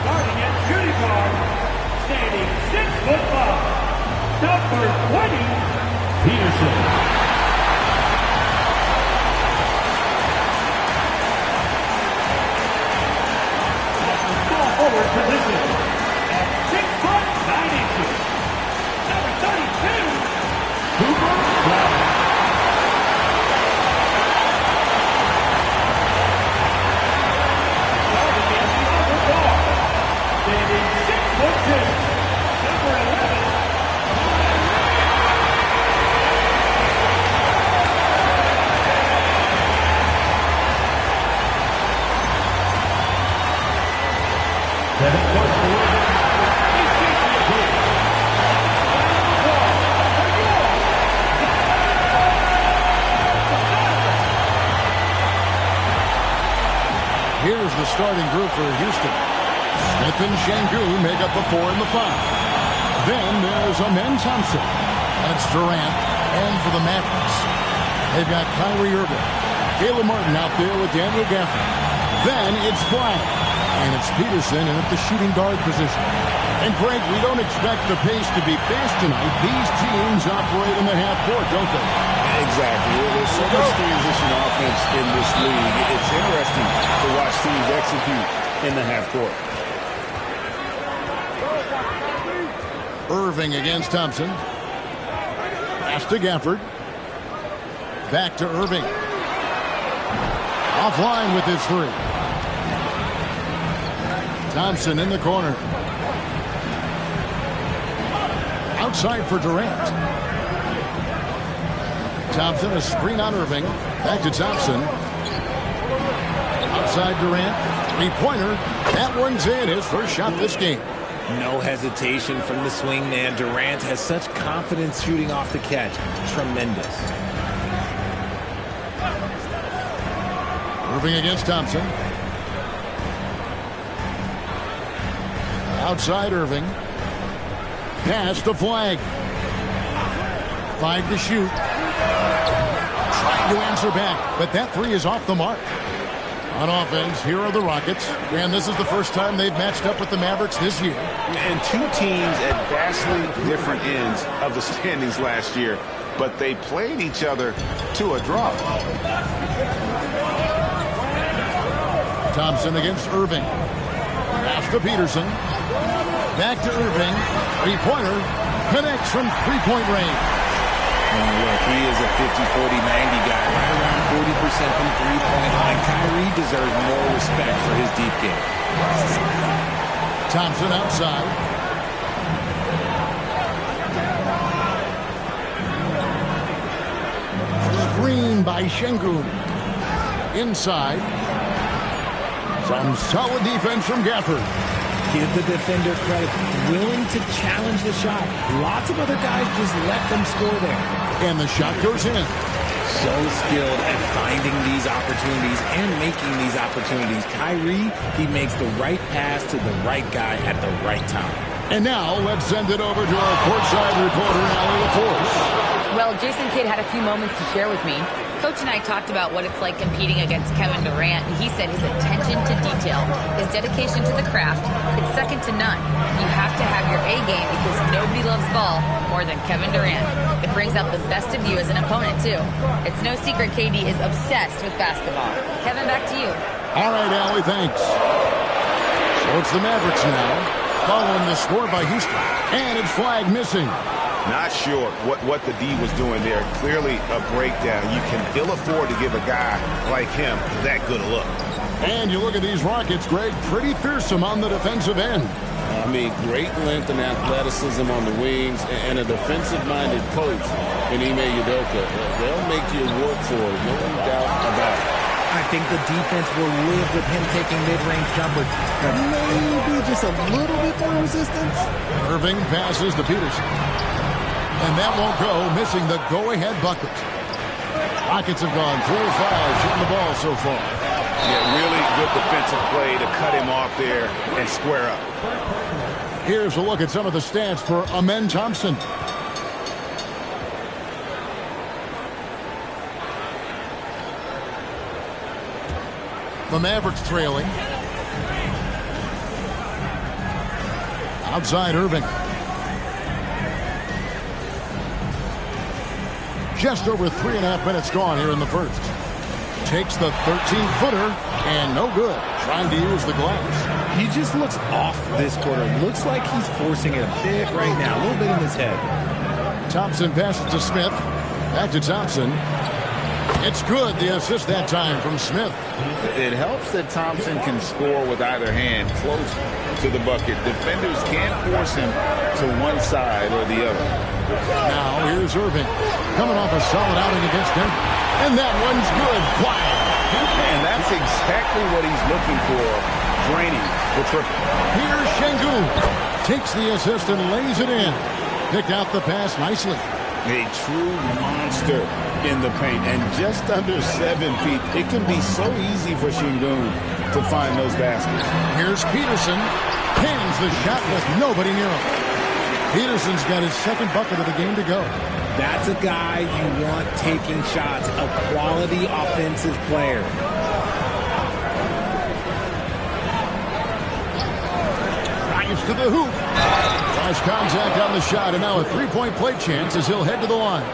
Starting at shooting guard, standing 6'5", number 20, Peterson. At the small forward position, at 6'9", number 32, Cooper Flag. Starting at the upper guard, standing 6'2", number 11, Here's the starting group for Houston. Smith and Şengün make up the 4 and the 5. Then there's Amen Thompson. That's Durant. And for the Mavericks, they've got Kyrie Irving. Caleb Martin out there with Daniel Gafford. Then it's Flag. And it's Peterson in at the shooting guard position. And Greg, we don't expect the pace to be fast tonight. These teams operate in the half court, don't they? Exactly. There's so much transition offense in this league. It's interesting to watch teams execute in the half court. Irving against Thompson. Pass to Gafford. Back to Irving. Offline with his 3. Thompson in the corner. Outside for Durant. Thompson, a screen on Irving. Back to Thompson. Outside Durant. 3-pointer. That one's in. His first shot this game. No hesitation from the swing man. Durant has such confidence shooting off the catch. Tremendous. Irving against Thompson. Outside Irving. Pass to Flag. 5 to shoot. Trying to answer back, but that 3 is off the mark. On offense, here are the Rockets, and this is the first time they've matched up with the Mavericks this year. And two teams at vastly different ends of the standings last year, but they played each other to a draw. Thompson against Irving. Pass to Peterson. Back to Irving. 3-pointer. Connects from 3-point range. Look, he is a 50-40-90 guy, right around 40% from the three-point line. Kyrie deserves more respect for his deep game. Thompson outside. Screen by Şengün. Inside. Some solid defense from Gafford. Give the defender credit. Willing to challenge the shot. Lots of other guys just let them score there. And the shot goes in. So skilled at finding these opportunities and making these opportunities. Kyrie, he makes the right pass to the right guy at the right time. And now let's send it over to our courtside reporter, Allie LaForce. Well, Jason Kidd had a few moments to share with me. Coach and I talked about what it's like competing against Kevin Durant, and he said his attention to detail, his dedication to the craft, it's second to none. You have to have your A game because nobody loves ball more than Kevin Durant. It brings out the best of you as an opponent, too. It's no secret KD is obsessed with basketball. Kevin, back to you. All right, Allie, thanks. So it's the Mavericks now, following the score by Houston. And it's Flag missing. Not sure what the D was doing there. Clearly a breakdown. You can ill afford to give a guy like him that good a look. And you look at these Rockets, Greg, pretty fearsome on the defensive end. I mean, great length and athleticism on the wings, and a defensive-minded coach in Ime Udoka. They'll make you work for it, no doubt about it. I think the defense will live with him taking mid-range jumpers, but maybe just a little bit more resistance. Irving passes to Peterson. And that won't go, missing the go-ahead bucket. Rockets have gone 4 or 5 shooting the ball so far. Yeah, really good defensive play to cut him off there and square up. Here's a look at some of the stats for Amen Thompson. The Mavericks trailing. Outside Irving. Just over 3.5 minutes gone here in the first. Takes the 13-footer, and no good. Trying to use the glass. He just looks off this quarter. Looks like he's forcing it a bit right now. A little bit in his head. Thompson passes to Smith. Back to Thompson. It's good. The assist that time from Smith. It helps that Thompson can score with either hand close to the bucket. Defenders can't force him to one side or the other. Now here's Irving. Coming off a solid outing against Denver. And that one's good. Quiet. And that's exactly what he's looking for. Draining the triple. Here's Şengün. Takes the assist and lays it in. Picked out the pass nicely. A true monster in the paint. And just under 7 feet. It can be so easy for Şengün to find those baskets. Here's Peterson. Cans the shot with nobody near him. Peterson's got his second bucket of the game to go. That's a guy you want taking shots, a quality offensive player. Drives to the hoop. Draws contact on the shot, and now a three-point play chance as he'll head to the line.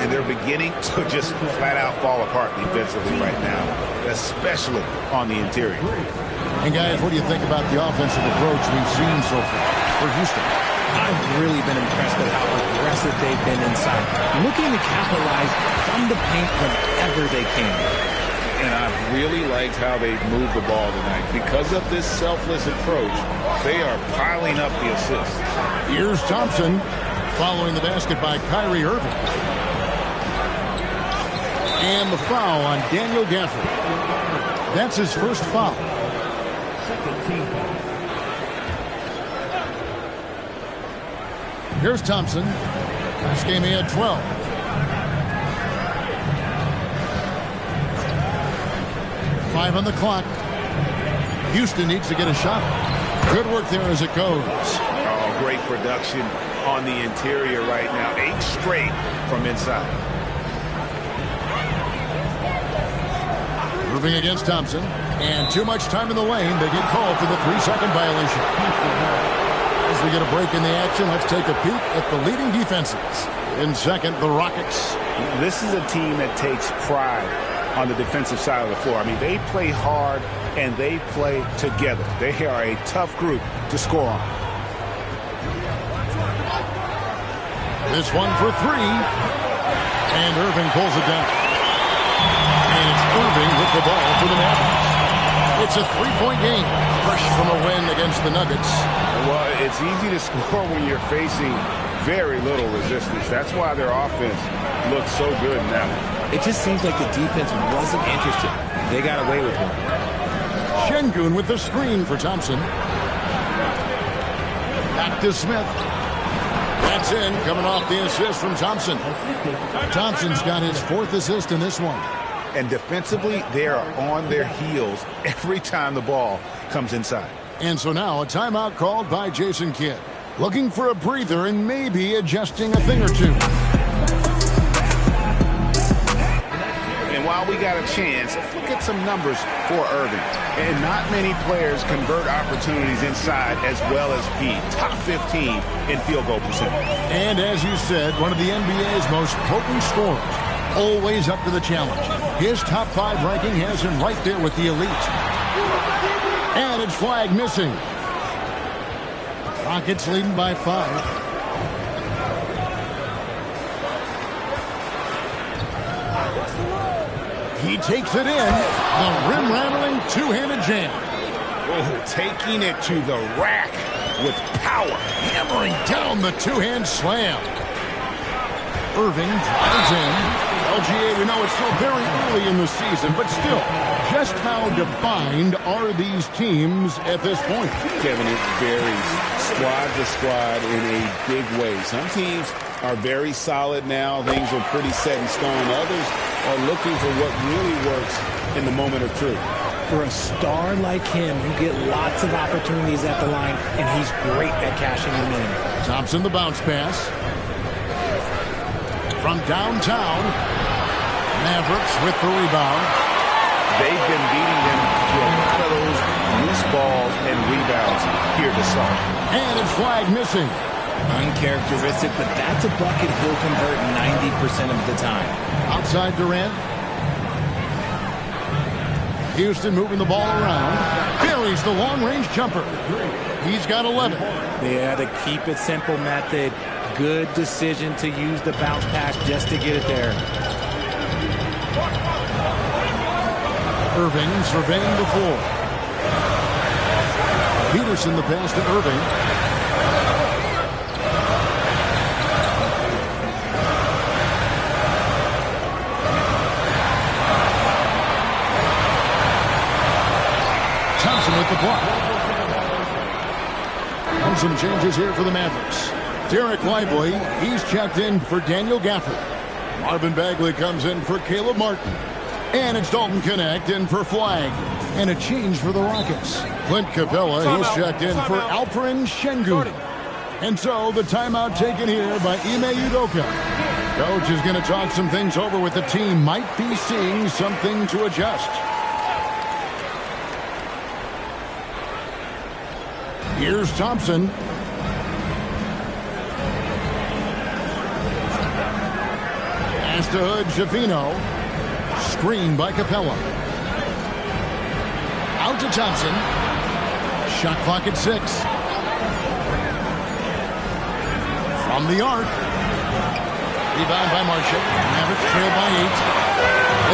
And they're beginning to just flat-out fall apart defensively right now, especially on the interior. And guys, what do you think about the offensive approach we've seen so far for Houston? I've really been impressed with how aggressive they've been inside, looking to capitalize from the paint whenever they can. And I've really liked how they've moved the ball tonight. Because of this selfless approach, they are piling up the assists. Here's Thompson following the basket by Kyrie Irving. And the foul on Daniel Gafford. That's his first foul. Here's Thompson. Last game he had 12. Five on the clock. Houston needs to get a shot. Good work there as it goes. Oh, great production on the interior right now. 8 straight from inside. Irving against Thompson. And too much time in the lane. They get called for the 3-second violation. As we get a break in the action, let's take a peek at the leading defenses. In second, the Rockets. This is a team that takes pride on the defensive side of the floor. I mean, they play hard and they play together. They are a tough group to score on. This one for 3. And Irving pulls it down. And it's Irving with the ball for the Mavericks. It's a 3-point game. Fresh from a win against the Nuggets. Well, it's easy to score when you're facing very little resistance. That's why their offense looks so good now. It just seems like the defense wasn't interested. They got away with one. Şengün with the screen for Thompson. Back to Smith. That's in, coming off the assist from Thompson. Thompson's got his 4th assist in this one. And defensively, they are on their heels every time the ball comes inside. And so now a timeout called by Jason Kidd. Looking for a breather and maybe adjusting a thing or two. And while we got a chance, let's look at some numbers for Irving. And not many players convert opportunities inside as well as he. Top 15 in field goal percentage. And as you said, one of the NBA's most potent scorers. Always up to the challenge. His top 5 ranking has him right there with the elite. And it's flag missing. Rockets leading by 5. He takes it in. The rim-rattling two-handed jam. Oh, taking it to the rack with power. Hammering down the two-hand slam. Irving drives in. LGA, we know it's still very early in the season, but still, just how defined are these teams at this point? Kevin, it varies squad to squad in a big way. Some teams are very solid now. Things are pretty set in stone. Others are looking for what really works in the moment of truth. For a star like him, you get lots of opportunities at the line, and he's great at cashing them in. Thompson, the bounce pass. From downtown, Mavericks with the rebound. they've been beating them to a lot of those loose balls and rebounds here to start. And it's flag missing. Uncharacteristic, but that's a bucket he'll convert 90% of the time. Outside Durant. Houston moving the ball around. Buries the long-range jumper. He's got 11. Yeah, the keep it simple method. Good decision to use the bounce pass just to get it there. Irving surveying the floor. Peterson the pass to Irving. Thompson with the block. And some changes here for the Mavericks. Derek Lively, he's checked in for Daniel Gafford. Marvin Bagley comes in for Caleb Martin. And it's Dalton Connect in for Flag. And a change for the Rockets. Clint Capella, he's checked in for Alperen Şengün. And so the timeout taken here by Ime Udoka. Coach is going to talk some things over with the team. Might be seeing something to adjust. Here's Thompson. Pass to Hood, Schifino. Screen by Capella. Out to Thompson. Shot clock at 6. From the arc. Rebound by Marshall. Mavericks trail by 8.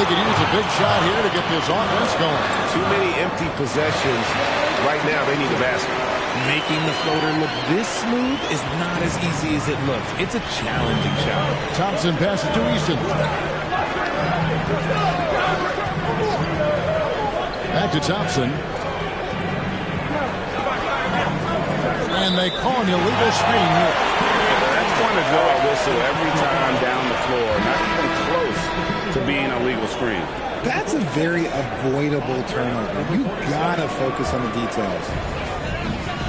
They could use a big shot here to get this offense going. Too many empty possessions. Right now, they need a basket. Making the floater look this smooth is not as easy as it looks. It's a challenging shot. Thompson passes to Easton. Back to Thompson. And they call an illegal screen here. That's going to draw a whistle every time down the floor. Not even close to being a legal screen. That's a very avoidable turnover. You gotta focus on the details.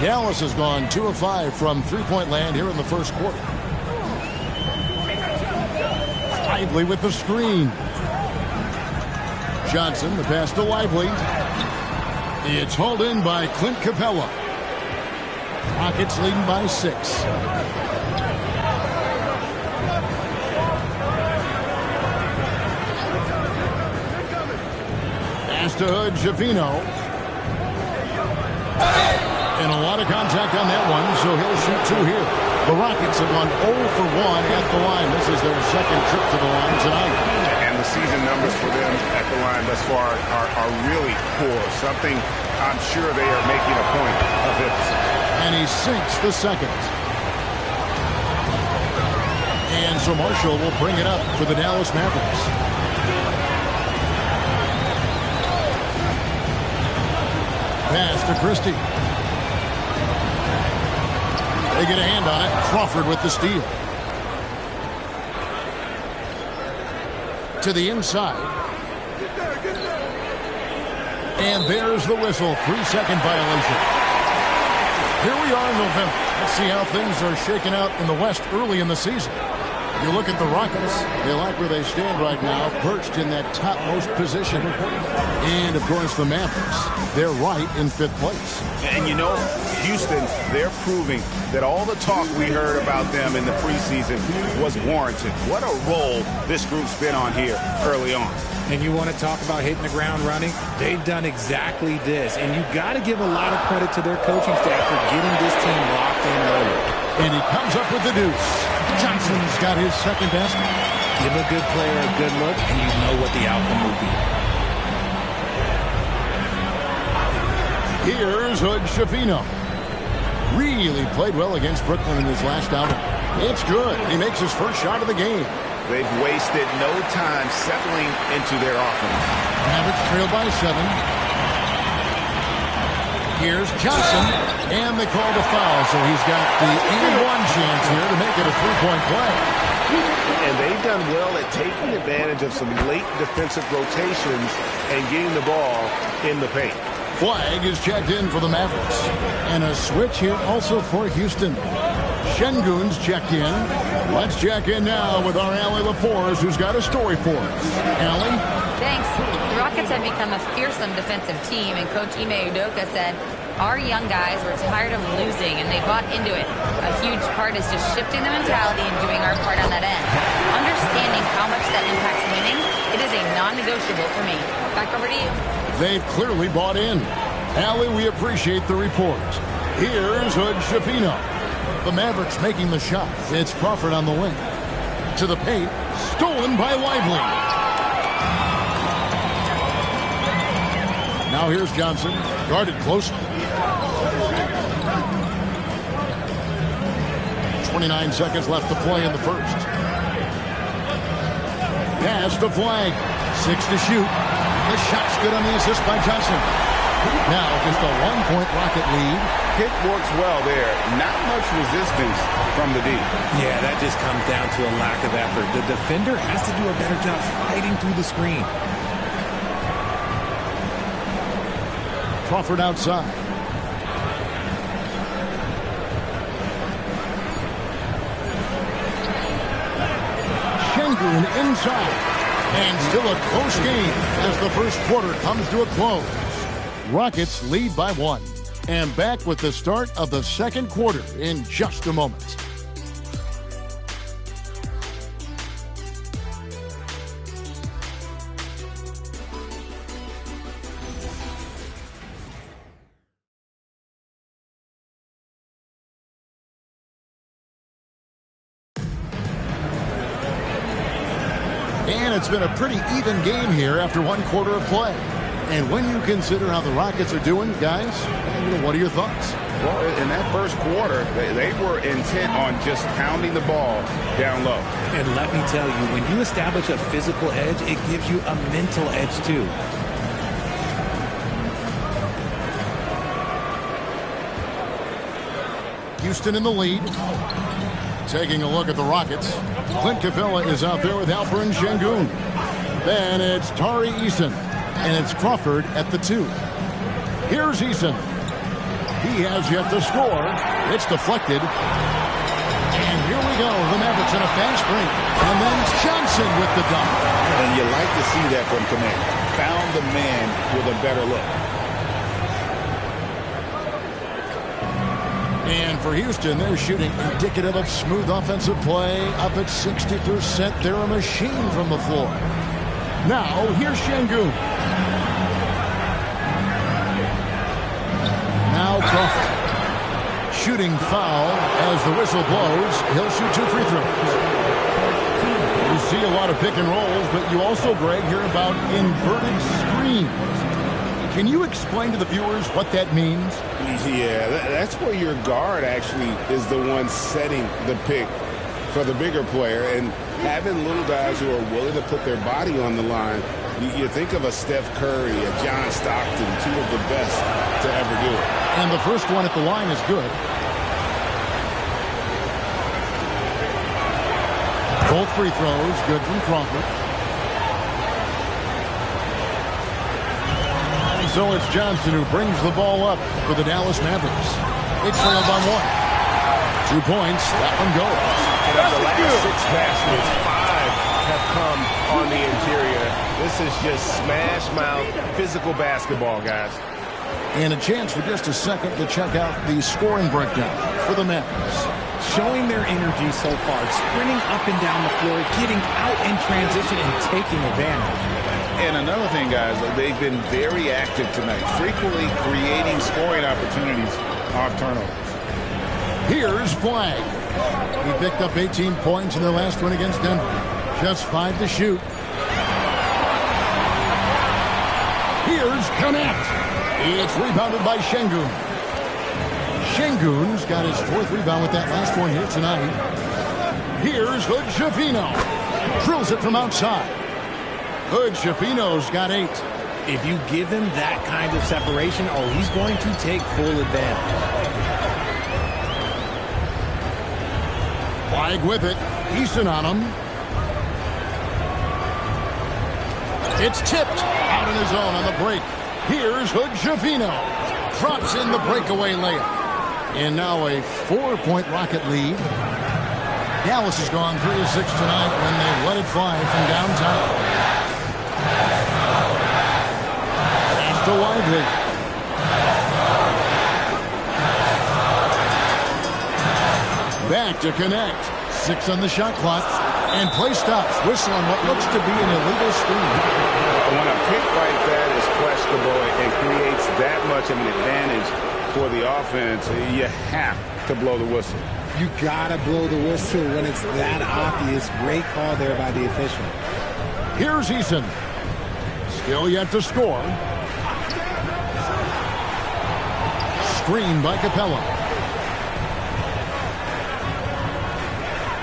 Dallas has gone 2 of 5 from three-point land here in the first quarter. Lively with the screen. Johnson, the pass to Lively. It's hauled in by Clint Capella. Rockets leading by 6. Pass to Hood, Schifino. And a lot of contact on that one, so he'll shoot 2 here. The Rockets have gone 0 for 1 at the line. This is their second trip to the line tonight. And the season numbers for them at the line thus far are really poor. Something I'm sure they are making a point of emphasis. And he sinks the second. And so Marshall will bring it up for the Dallas Mavericks. Pass to Christie. They get a hand on it. Crawford with the steal. To the inside. And there's the whistle. 3-second violation. Here we are in November. Let's see how things are shaking out in the West early in the season. You look at the Rockets, they like where they stand right now, perched in that topmost position. And, of course, the Mavericks, they're right in 5th place. And, you know, Houston, they're proving that all the talk we heard about them in the preseason was warranted. What a role this group's been on here early on. And you want to talk about hitting the ground running? They've done exactly this. And you got to give a lot of credit to their coaching staff for getting this team locked in early. And he comes up with the deuce. Johnson's got his second basket. Give a good player a good look, and you know what the outcome will be. Here's Hood Schifino. Really played well against Brooklyn in his last outing. It's good. He makes his first shot of the game. They've wasted no time settling into their offense. Mavericks trail by 7. Here's Johnson, and they called a foul, so he's got the and-one chance here to make it a 3-point play. And they've done well at taking advantage of some late defensive rotations and getting the ball in the paint. Flag is checked in for the Mavericks. And a switch here also for Houston. Şengün's checked in. Let's check in now with our Allie LaForce, who's got a story for us. Allie? Thanks. The Rockets Mavericks have become a fearsome defensive team, and Coach Ime Udoka said, our young guys were tired of losing, and they bought into it. A huge part is just shifting the mentality and doing our part on that end. Understanding how much that impacts winning, it is a non-negotiable for me. Back over to you. They've clearly bought in. Allie, we appreciate the report. Here's Hood Schifino. The Mavericks making the shot. It's Crawford on the wing. To the paint. Stolen by Lively. Now here's Johnson. Guarded closely. 29 seconds left to play in the first. Pass to Flag. 6 to shoot. The shot's good on the assist by Johnson. Now just a 1-point Rocket lead. Pick works well there. Not much resistance from the D. Yeah, that just comes down to a lack of effort. The defender has to do a better job fighting through the screen. Crawford outside. Şengün inside. And still a close game as the first quarter comes to a close. Rockets lead by 1. And back with the start of the second quarter in just a moment. And it's been a pretty even game here after one quarter of play. And when you consider how the Rockets are doing, guys, what are your thoughts? Well, in that first quarter, they were intent on just pounding the ball down low. And let me tell you, when you establish a physical edge, it gives you a mental edge too. Houston in the lead. Taking a look at the Rockets. Clint Capella is out there with Alperen Şengün. Then it's Tari Eason. And it's Crawford at the 2. Here's Eason. He has yet to score. It's deflected. And here we go. The Mavericks in a fast break. And then Johnson with the dunk. And you like to see that from command. Found the man with a better look. And for Houston, they're shooting indicative of smooth offensive play. Up at 60%. They're a machine from the floor. Now, here's Şengün. Now Crawford. Shooting foul as the whistle blows. He'll shoot 2 free throws. You see a lot of pick and rolls, but you also, Greg, hear about inverted screens. Can you explain to the viewers what that means? Yeah, that's where your guard actually is the one setting the pick for the bigger player. And having little guys who are willing to put their body on the line, you think of a Steph Curry, a John Stockton, 2 of the best to ever do it. And the first one at the line is good. Both free throws, good from Crawford. And so it's Johnson who brings the ball up for the Dallas Mavericks. They trail by 1. 2 points, that one goes. Of the last 6 baskets, 5 have come on the interior. This is just smash mouth physical basketball, guys. And a chance for just a second to check out the scoring breakdown for the Mavericks. Showing their energy so far, sprinting up and down the floor, getting out in transition and taking advantage. And another thing, guys, they've been very active tonight, frequently creating scoring opportunities off turnovers. Here's Flag. He picked up 18 points in their last win against Denver. Just 5 to shoot. Here's Connect. It's rebounded by Şengün. Şengün's got his 4th rebound with that last one here tonight. Here's Hood Schifino. Drills it from outside. Hood Schifino's got 8. If you give him that kind of separation, he's going to take full advantage. Flag with it. Eason on him. It's tipped out in his own on the break. Here's Hood Schifino. Drops in the breakaway layup. And now a 4-point Rocket lead. Dallas has gone 3 of 6 tonight when they let it fly from downtown. to Lively. Back to connect. 6 on the shot clock. And play stops. Whistle on what looks to be an illegal screen. When a pick like that is questionable and creates that much of an advantage for the offense, you have to blow the whistle. You gotta blow the whistle when it's that obvious. Great call there by the official. Here's Eason. Still yet to score. Screen by Capella.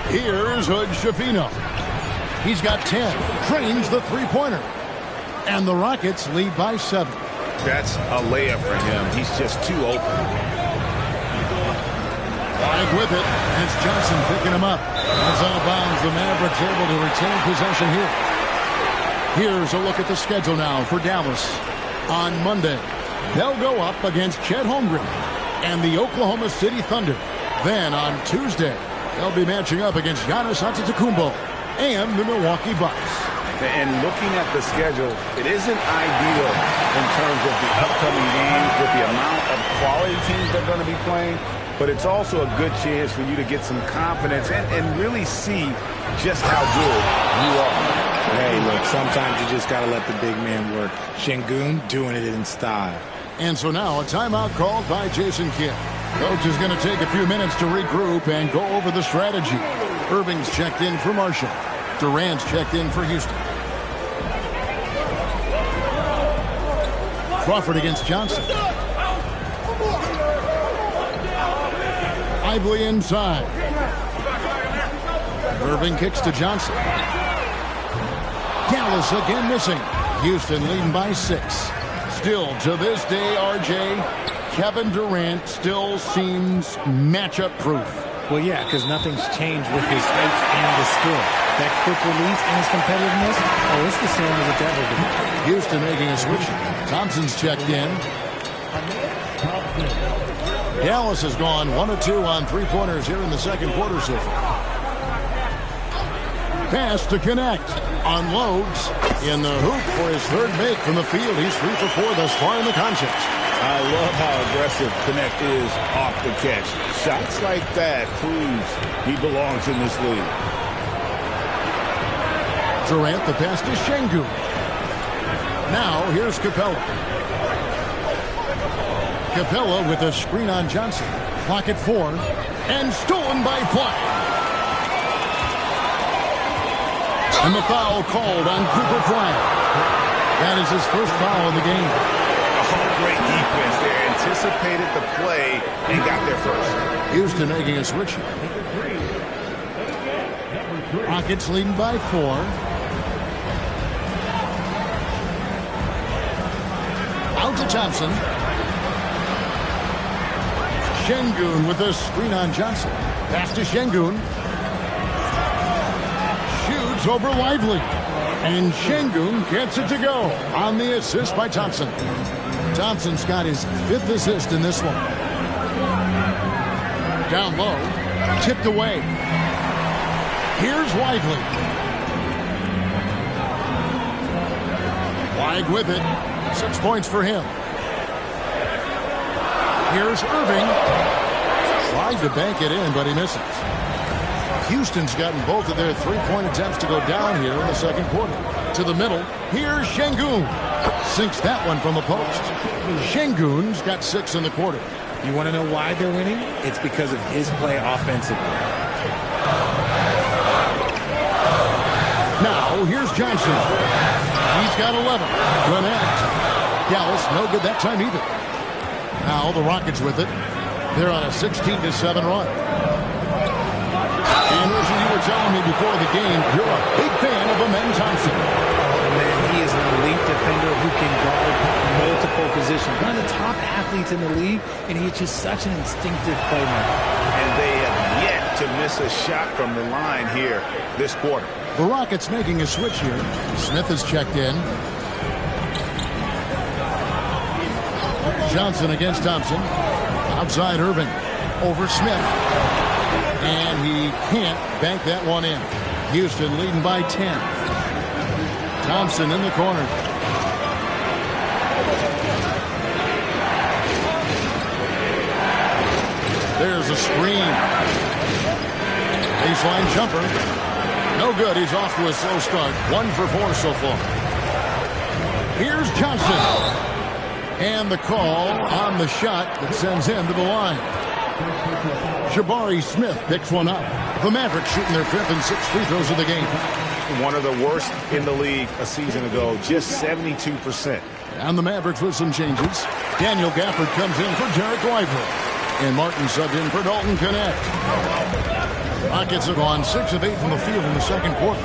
Here's Hood Schifino. He's got 10. Drains the three-pointer. And the Rockets lead by 7. That's a layup for him. He's just too open. Wide with it. It's Johnson picking him up. That's out of bounds. The Mavericks able to retain possession here. Here's a look at the schedule now for Dallas. On Monday, they'll go up against Chet Holmgren and the Oklahoma City Thunder. Then on Tuesday, they'll be matching up against Giannis Antetokounmpo and the Milwaukee Bucks. And looking at the schedule, it isn't ideal in terms of the upcoming games with the amount of quality teams they're going to be playing, but it's also a good chance for you to get some confidence and really see just how good you are. Hey, look, sometimes you just got to let the big man work. Şengün doing it in style. And so now a timeout called by Jason Kidd. Coach is going to take a few minutes to regroup and go over the strategy. Irving's checked in for Marshall. Durant's checked in for Houston. Crawford against Johnson. Lively inside. Irving kicks to Johnson. Dallas again missing. Houston leading by 6. Still to this day, RJ, Kevin Durant still seems matchup proof. Well, yeah, because nothing's changed with his height and the skill. That quick release and his competitiveness, oh, it's the same as it's ever been. Houston making a switch. Thompson's checked in. Dallas has gone 1 of 2 on three-pointers here in the second quarter so far. Pass to connect. Unloads in the hoop for his third make from the field. He's 3 for 4 thus far in the contest. I love how aggressive Connect is off the catch. Shots like that proves he belongs in this league. Durant, the pass to Şengün. Now here's Capella. Capella with a screen on Johnson. Clock at 4. And stolen by Fly. And the foul called on Cooper Fly. That is his first foul in the game. Oh, great defense there. Anticipated the play and got there first. Houston making a switch. Rockets leading by 4. Out to Thompson. Şengün with a screen on Johnson. Pass to Şengün. Shoots over Lively. And Şengün gets it to go on the assist by Thompson. Thompson's got his 5th assist in this one. Down low. Tipped away. Here's Lively. Wide with it. 6 points for him. Here's Irving. Tried to bank it in, but he misses. Houston's gotten both of their three-point attempts to go down here in the second quarter. To the middle. Here's Şengün. Sinks that one from the post. Şengün's got 6 in the quarter. You want to know why they're winning? It's because of his play offensively. Now, here's Johnson. He's got 11. Connect. Dallas, no good that time either. Now, the Rockets with it. They're on a 16-7 run. And as you were telling me before the game, you're a big fan of Amen Thompson. Oh, man, he is an elite defender who can guard multiple positions. One of the top athletes in the league, and he's just such an instinctive playmaker. And they have yet to miss a shot from the line here this quarter. The Rockets making a switch here. Smith is checked in. Johnson against Thompson. Outside Irving. Over Smith. And he can't bank that one in. Houston leading by 10. Thompson in the corner. the screen. Baseline jumper. No good. He's off to a slow start. 1 for 4 so far. Here's Johnson. And the call on the shot that sends him to the line. Jabari Smith picks one up. The Mavericks shooting their 5th and 6th free throws of the game. One of the worst in the league a season ago, just 72%. And the Mavericks with some changes. Daniel Gafford comes in for Derek Lively. And Martin subbed in for Dalton Connect. Rockets have gone 6 of 8 from the field in the second quarter.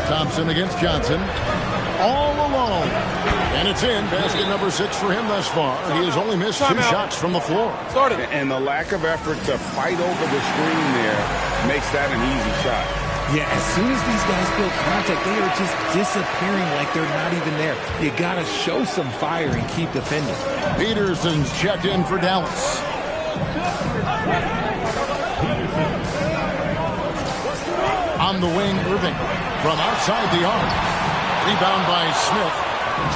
Thompson against Johnson. All alone. And it's in. Basket number 6 for him thus far. He has only missed 2 shots from the floor. And the lack of effort to fight over the screen there makes that an easy shot. Yeah, as soon as these guys feel contact, they are just disappearing like they're not even there. You got to show some fire and keep defending. Peterson's checked in for Dallas. On the wing, Irving from outside the arc. Rebound by Smith.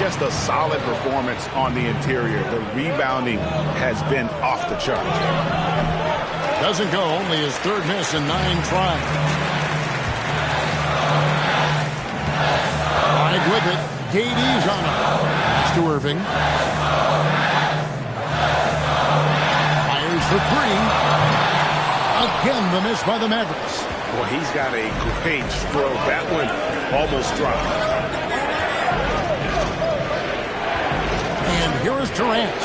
Just a solid performance on the interior. The rebounding has been off the charts. Doesn't go. Only his 3rd miss in 9 tries. Right with it. KD's on him. Pass to Irving. Fires for 3. Again, the miss by the Mavericks. Well, he's got a great stroke. That one almost dropped. And here is Durant.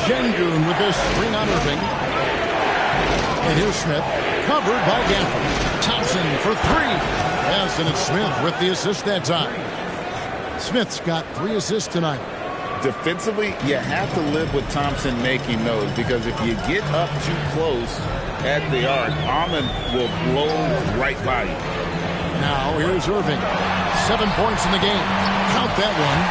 Şengün with this screen on Irving. And here's Smith. Covered by Gafford. Thompson for 3. Yes, and it's Smith with the assist that time. Smith's got 3 assists tonight. Defensively, you have to live with Thompson making those, because if you get up too close at the arc, Almond will blow right by you. Now here's Irving. 7 points in the game. Count that one.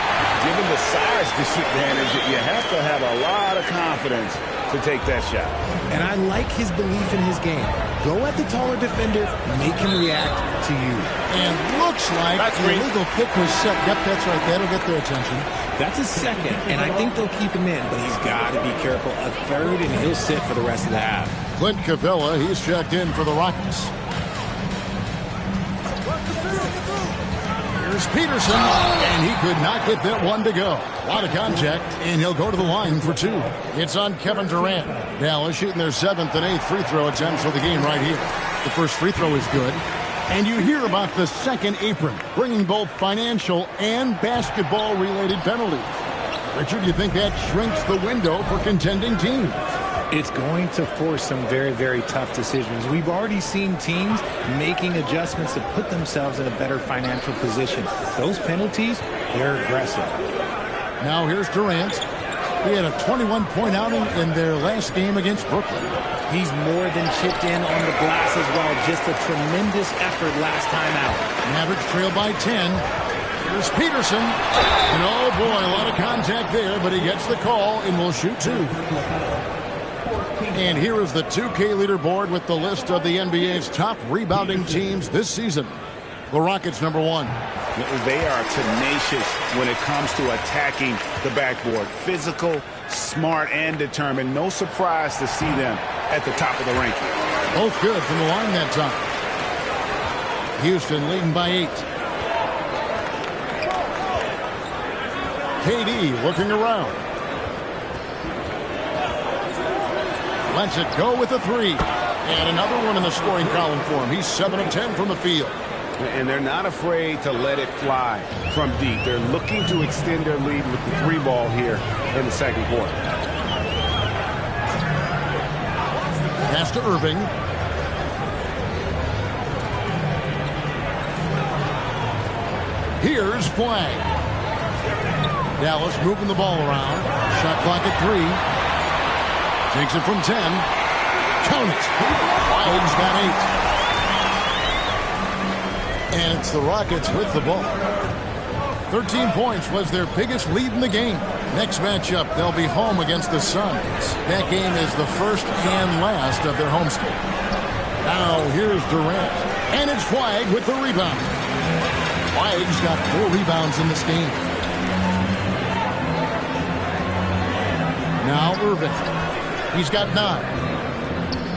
Given the size disadvantage, you have to have a lot of confidence to take that shot. And I like his belief in his game. Go at the taller defender, make him react to you. And looks like the illegal kick was set. Yep, that's right. That'll get their attention. That's his 2nd, and I think they'll keep him in, but he's got to be careful. A 3rd, and he'll sit for the rest of the half. Clint Capella, he's checked in for the Rockets. Here's Peterson, and he could not get that one to go. A lot of contact, and he'll go to the line for 2. It's on Kevin Durant. Dallas shooting their 7th and 8th free throw attempts for the game right here. The first free throw is good. And you hear about the second apron, bringing both financial and basketball-related penalties. Richard, you think that shrinks the window for contending teams? It's going to force some very, very tough decisions. We've already seen teams making adjustments to put themselves in a better financial position. Those penalties, they're aggressive. Now here's Durant. He had a 21-point outing in their last game against Brooklyn. He's more than chipped in on the glass as well. Just a tremendous effort last time out. Mavericks trail by 10. Here's Peterson. And oh boy, a lot of contact there, but he gets the call and will shoot 2. And here is the 2K leaderboard with the list of the NBA's top rebounding teams this season. The Rockets, number 1. They are tenacious when it comes to attacking the backboard. Physical, smart, and determined. No surprise to see them at the top of the ranking. Both good from the line that time. Houston leading by 8. KD looking around. Lets it go with a 3. And another one in the scoring column for him. He's 7 of 10 from the field. And they're not afraid to let it fly from deep. They're looking to extend their lead with the 3 ball here in the second quarter. Pass to Irving. Here's Flag. Dallas moving the ball around. Shot clock at 3. Takes it from 10. Count it. Flag's got 8. And it's the Rockets with the ball. 13 points was their biggest lead in the game. Next matchup, they'll be home against the Suns. That game is the first and last of their homestand. Now here's Durant. And it's Flag with the rebound. Flag's got 4 rebounds in this game. Now Irving. He's got 9.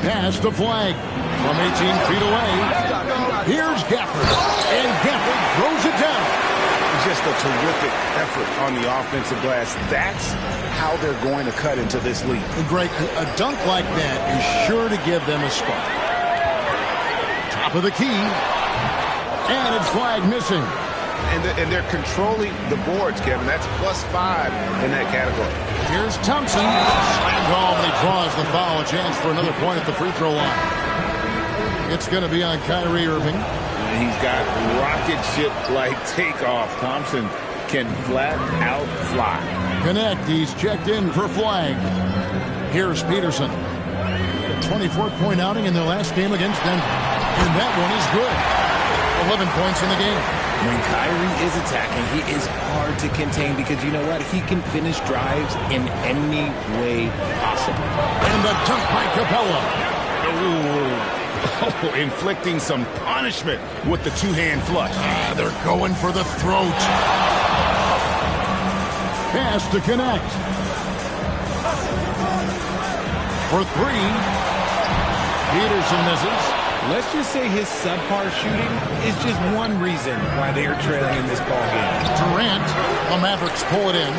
Pass to Flag from 18 feet away. Here's Gafford. And Gafford throws it down. Just a terrific effort on the offensive glass. That's how they're going to cut into this lead. Greg, a dunk like that is sure to give them a spark. Top of the key. And it's Flag missing. And they're controlling the boards, Kevin. That's +5 in that category. Here's Thompson. Slammed home, and he draws the foul. A chance for another point at the free throw line. It's going to be on Kyrie Irving. And he's got rocket ship-like takeoff. Thompson can flat out fly. Connect. He's checked in for Flag. Here's Peterson. A 24-point outing in their last game against Denver. And that one is good. 11 points in the game. When Kyrie is attacking, he is hard to contain because you know what? He can finish drives in any way possible. And the dunk by Capella. Oh, inflicting some punishment with the two-hand flush. They're going for the throat. Pass to connect. For 3. Peterson misses. Let's just say his subpar shooting is just one reason why they are trailing in this ball game. Durant, the Mavericks pull it in.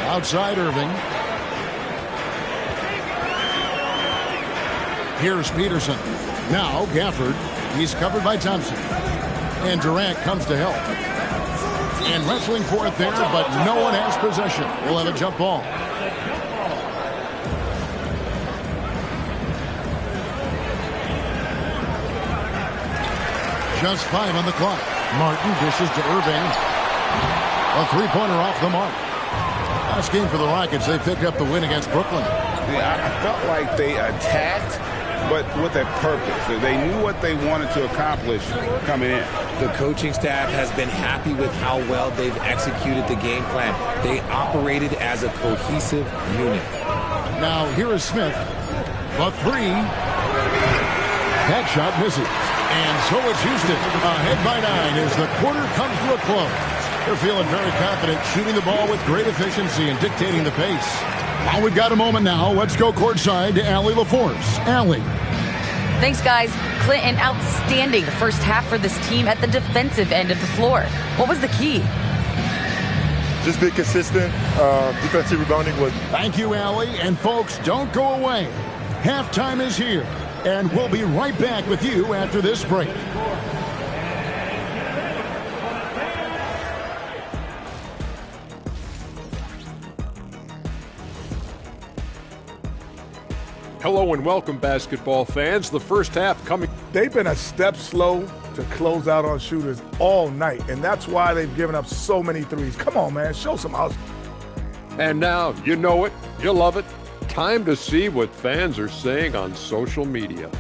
Outside Irving. Here's Peterson. Now Gafford. He's covered by Thompson. And Durant comes to help. And wrestling for it there, but no one has possession. We'll have a jump ball. Just 5 on the clock. Martin dishes to Irving. A three-pointer off the mark. Last game for the Rockets, they pick up the win against Brooklyn. Yeah, I felt like they attacked, but with a purpose. They knew what they wanted to accomplish coming in. The coaching staff has been happy with how well they've executed the game plan. They operated as a cohesive unit. Now here is Smith. The 3. That shot misses. And so it's Houston ahead by 9 as the quarter comes to a close. They're feeling very confident, shooting the ball with great efficiency and dictating the pace. Well, we've got a moment now. Let's go courtside to Allie LaForce. Allie. Thanks, guys. Clint, an outstanding first half for this team at the defensive end of the floor. What was the key? Just be consistent. Defensive rebounding was. Thank you, Allie. And folks, don't go away. Halftime is here. And we'll be right back with you after this break. Hello and welcome, basketball fans. The first half coming. They've been a step slow to close out on shooters all night, and that's why they've given up so many threes. Come on, man. Show some house. And now, you know it, you love it. Time to see what fans are saying on social media.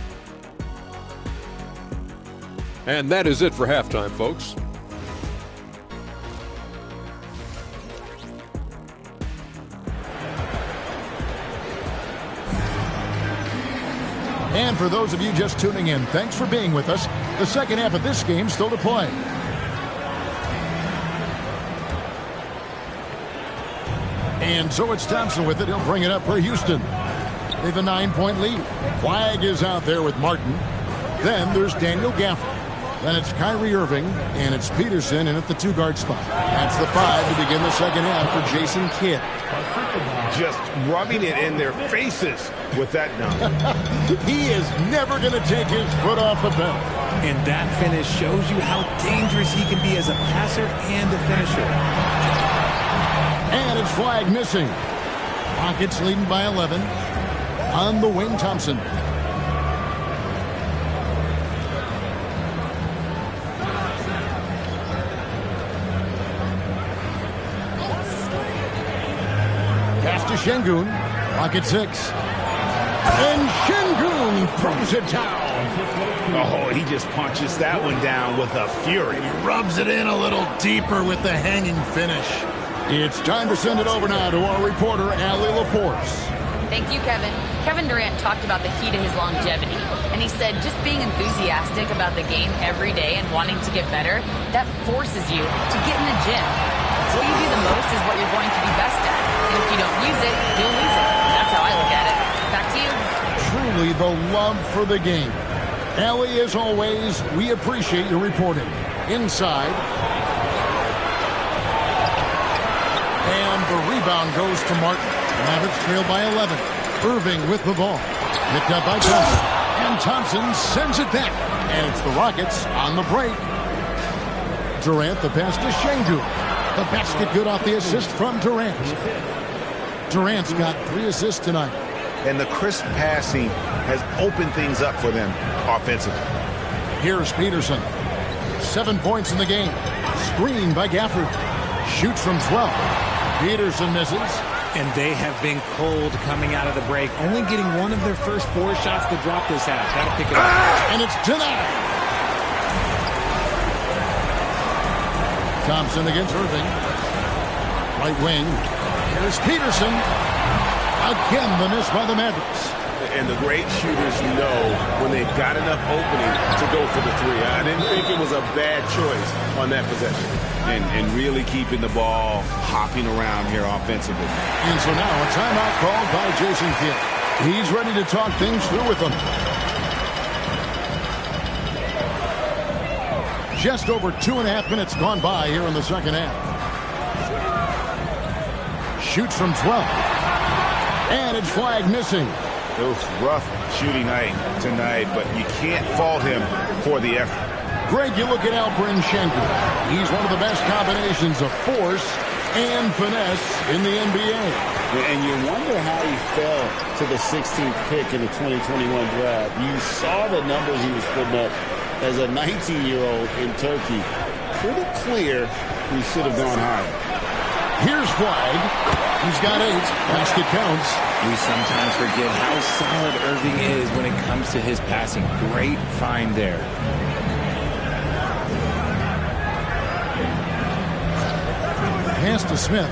And that is it for halftime, folks. And for those of you just tuning in, thanks for being with us. The second half of this game still to play. And so it's Thompson with it. He'll bring it up for Houston. They have a 9-point lead. Flag is out there with Martin. Then there's Daniel Gafford. Then it's Kyrie Irving, and it's Peterson in at the 2-guard spot. That's the 5 to begin the second half for Jason Kidd. Just rubbing it in their faces with that dunk. He is never going to take his foot off the pedal. And that finish shows you how dangerous he can be as a passer and a finisher. And it's Flag missing. Rockets leading by 11. On the wing, Thompson. Pass to Şengün. Rocket 6. And Şengün throws it down. Oh, he just punches that one down with a fury. He rubs it in a little deeper with the hanging finish. It's time to send it over now to our reporter, Allie LaForce. Thank you, Kevin. Kevin Durant talked about the key to his longevity. And he said just being enthusiastic about the game every day and wanting to get better, that forces you to get in the gym. What you do the most is what you're going to be best at. And if you don't use it, you'll lose it. That's how I look at it. Back to you. Truly the love for the game. Allie, as always, we appreciate your reporting. Inside. And the rebound goes to Martin. Mavericks trail by 11. Irving with the ball. Picked up by Thompson. And Thompson sends it back. And it's the Rockets on the break. Durant, the pass to Şengün. The basket good off the assist from Durant. Durant's got 3 assists tonight. And the crisp passing has opened things up for them offensively. Here's Peterson. 7 points in the game. Screen by Gafford. Shoots from 12. Peterson misses. And they have been cold coming out of the break. Only getting one of their first 4 shots to drop this half. Got to pick it up. And it's denied. Thompson against Irving. Right wing. Here's Peterson. Again, the miss by the Mavericks. And the great shooters know when they've got enough opening to go for the 3. I didn't think it was a bad choice on that possession. And really keeping the ball hopping around here offensively. And so now a timeout called by Jason Kidd. He's ready to talk things through with them. Just over 2.5 minutes gone by here in the second half. Shoots from 12. And it's flag missing. It was rough shooting night tonight, but you can't fault him for the effort. Greg, you look at Alperen Şengün. He's one of the best combinations of force and finesse in the NBA. And you wonder how he fell to the 16th pick in the 2021 draft. You saw the numbers he was putting up as a 19-year-old in Turkey. Pretty clear he should have gone higher. Here's Flag. He's got 8. Basket counts. We sometimes forget how solid Irving is when it comes to his passing. Great find there. Pass to Smith.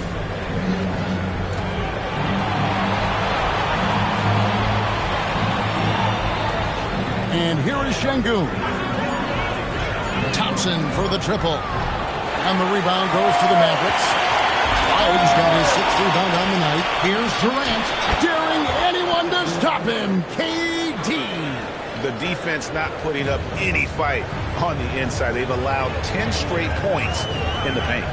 And here is Şengün. Thompson for the triple. And the rebound goes to the Mavericks. Flag's got his 6th rebound on the night. Here's Durant, daring anyone to stop him. KD. The defense not putting up any fight on the inside. They've allowed 10 straight points in the paint.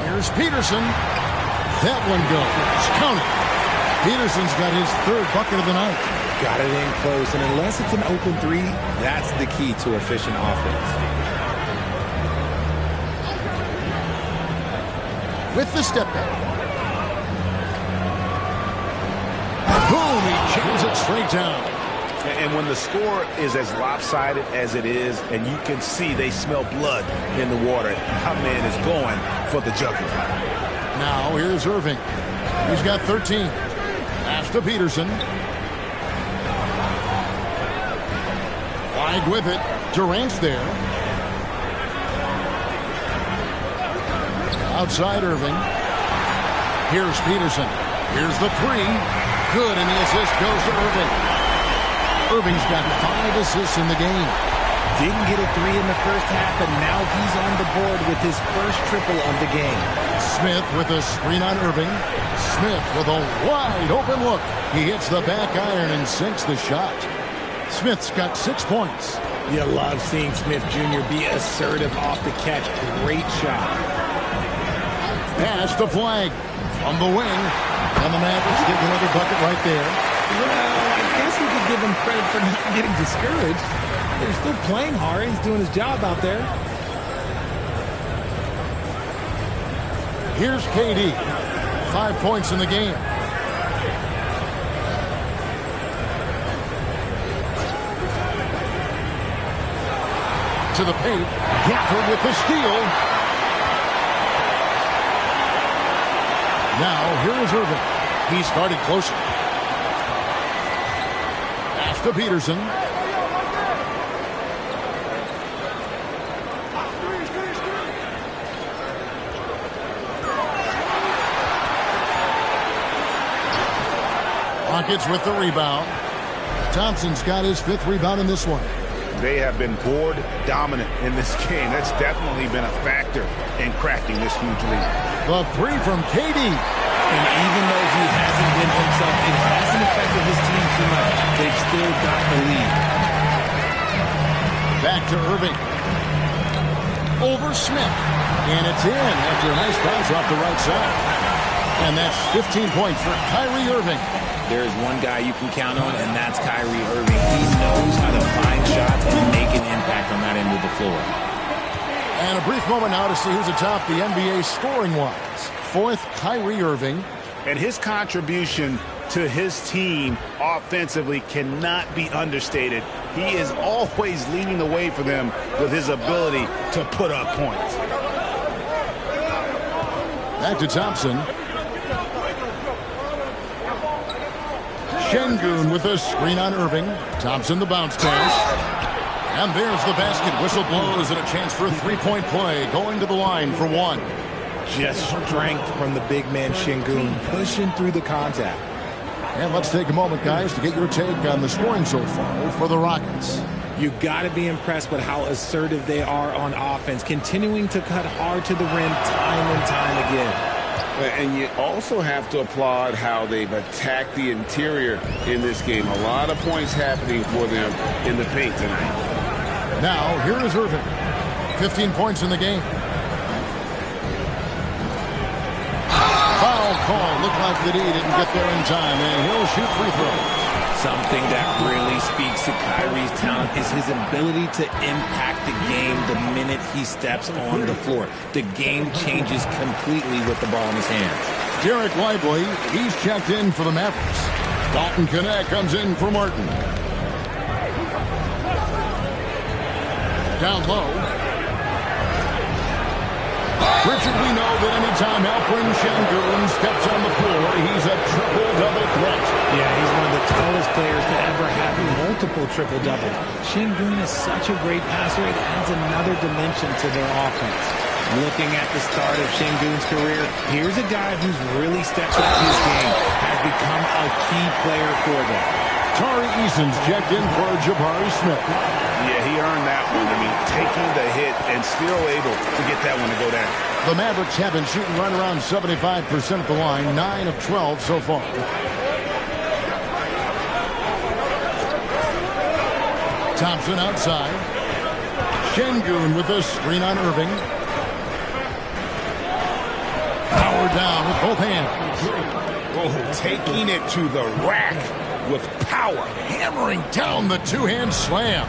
Here's Peterson. That one goes. Count it. Peterson's got his 3rd bucket of the night. Got it in close, and unless it's an open 3, that's the key to efficient offense. With the step back. Boom, he jams it straight down. And when the score is as lopsided as it is, and you can see they smell blood in the water, our man is going for the jugular. Now here's Irving. He's got 13. Pass to Peterson. Flag with it. Durant's there. Outside Irving. Here's Peterson. Here's the 3. Good, and the assist goes to Irving. Irving's got 5 assists in the game. Didn't get a 3 in the first half, but now he's on the board with his first triple of the game. Smith with a screen on Irving. Smith with a wide open look. He hits the back iron and sinks the shot. Smith's got 6 points. You love seeing Smith Jr. be assertive off the catch. Great shot. Pass to Flag on the wing. And the Mavericks get another bucket right there. Well, I guess we could give him credit for not getting discouraged. They're still playing hard. He's doing his job out there. Here's KD. 5 points in the game. To the paint. Gafford with the steal. Now, here is Irving. He's guarded closer. Pass to Peterson. Rockets with the rebound. Thompson's got his 5th rebound in this one. they have been board dominant in this game. That's definitely been a factor in crafting this huge lead. The three from KD. And even though he hasn't been himself, it hasn't affected his team too much. They've still got the lead. Back to Irving. Over Smith. And it's in after a nice bounce off the right side. And that's 15 points for Kyrie Irving. There's one guy you can count on, and that's Kyrie Irving. He knows how to find shots and make an impact on that end of the floor. And a brief moment now to see who's atop the NBA scoring-wise. Fourth, Kyrie Irving. And his contribution to his team offensively cannot be understated. He is always leading the way for them with his ability to put up points. Back to Thompson. Şengün with a screen on Irving. Thompson the bounce pass. And there's the basket. Whistle blows and a chance for a three-point play. Going to the line for one. Just strength from the big man Şengün, pushing through the contact. And let's take a moment, guys, to get your take on the scoring so far for the Rockets. You got to be impressed with how assertive they are on offense, continuing to cut hard to the rim time and time again. And you also have to applaud how they've attacked the interior in this game. A lot of points happening for them in the paint tonight. Now, here is Irving. 15 points in the game. Foul call. Looked like that he didn't get there in time, and he'll shoot free throws. Something that really speaks to Kyrie's talent is his ability to impact the game the minute he steps on the floor. The game changes completely with the ball in his hands. Derek Lively, he's checked in for the Mavericks. Dalton Connect comes in for Martin. Down low. Richard, we know that anytime Alperen Şengün steps on the floor, he's a triple-double threat. Yeah, he's one of the tallest players to ever have multiple triple-doubles. Şengün is such a great passer, it adds another dimension to their offense. Looking at the start of Şengün's career, here's a guy who's really stepped up his game, has become a key player for them. Tari Eason's checked in for Jabari Smith. Yeah, he earned that one. I mean, taking the hit and still able to get that one to go down. The Mavericks have been shooting right around 75% at the line, 9 of 12 so far. Thompson outside. Şengün with a screen on Irving. Power down with both hands. Oh, taking it to the rack with power. Hammering down the two-hand slam.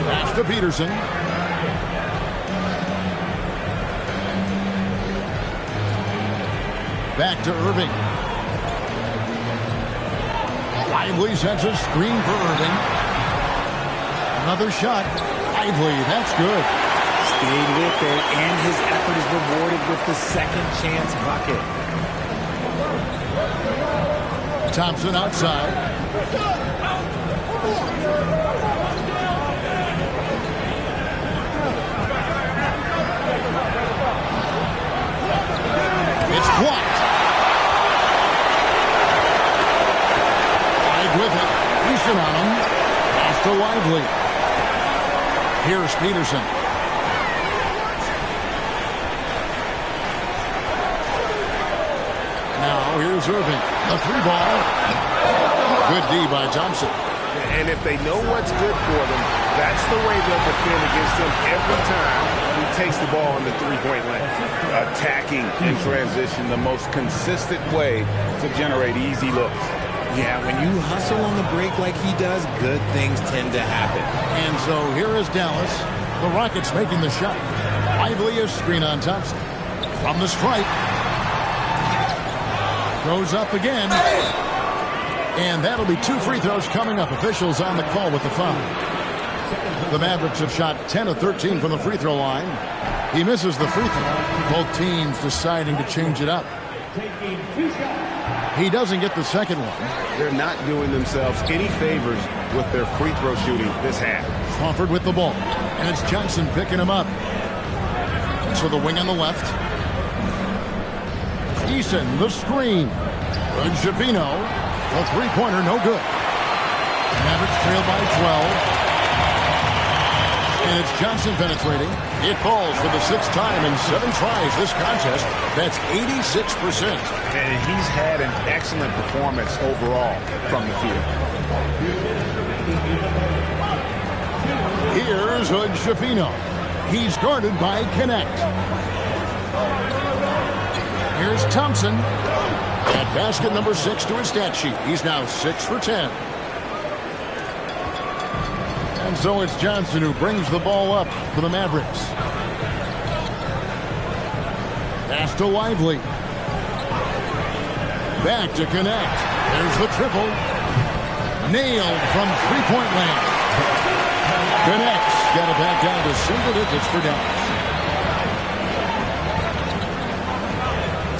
Pass to Peterson. Back to Irving. Lively sets a screen for Irving. Another shot. Lively, that's good. Stayed with it, and his effort is rewarded with the second chance bucket. Thompson outside. It's blocked. Wide with it. Easton on him. Pass to Lively. Here's Peterson. Now here's Irving. The three ball. Good D by Thompson. And if they know what's good for them, that's the way they'll defend against him every time he takes the ball in the three-point line. Attacking in transition, the most consistent way to generate easy looks. Yeah, when you hustle on the break like he does, good things tend to happen. And so here is Dallas. The Rockets making the shot. Lively a screen on Thompson. From the stripe. Goes up again. And that'll be 2 free throws coming up. Officials on the call with the foul. The Mavericks have shot 10 of 13 from the free throw line. He misses the free throw. Both teams deciding to change it up. He doesn't get the second one. They're not doing themselves any favors with their free throw shooting this half. Crawford with the ball. And it's Johnson picking him up. So the wing on the left. Eason, the screen. Javino. A three-pointer, no good. Mavericks trail by 12. And it's Johnson penetrating. It falls for the 6th time in 7 tries this contest. That's 86%. And he's had an excellent performance overall from the field. Here's Hood-Schifino. He's guarded by Connect. Here's Thompson. At basket number 6 to his stat sheet. He's now 6 for 10. And so it's Johnson who brings the ball up for the Mavericks. Pass to Lively. Back to Connect. There's the triple. Nailed from three-point land. Connects. Got it back down to single digits for Dallas.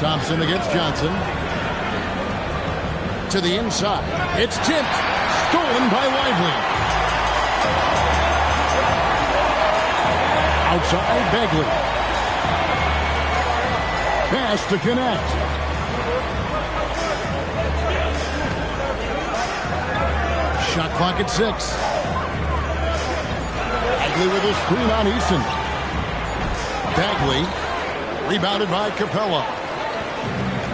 Thompson against Johnson. To the inside. It's tipped. Stolen by Lively. Outside, Bagley. Pass to Connect. Shot clock at 6. Bagley with a screen on Easton. Bagley rebounded by Capella.